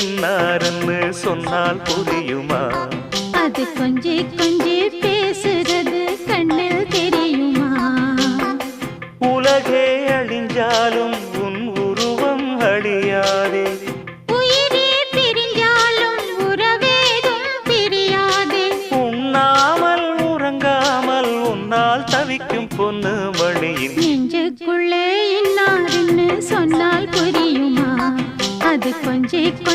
இன்னாருன்னு சொன்னால் புரியுமா? அது கொஞ்சி கொஞ்சி பேசுறது கண்ணில் தெரியுமா? உலகே அழிஞ்சாலும் உன் உருவம் அழியாதே, உயிரே பிரிஞ்சாலும் உறவேதும் பிரியாதே. உண்ணாமல் உறங்காமல் உன்னால் தவிக்கும் பொண்ணு மணியின் நெஞ்சுக்குள்ளே இன்னாருன்னு சொன்னால் புரியுமா? அது கொஞ்சி கொஞ்சி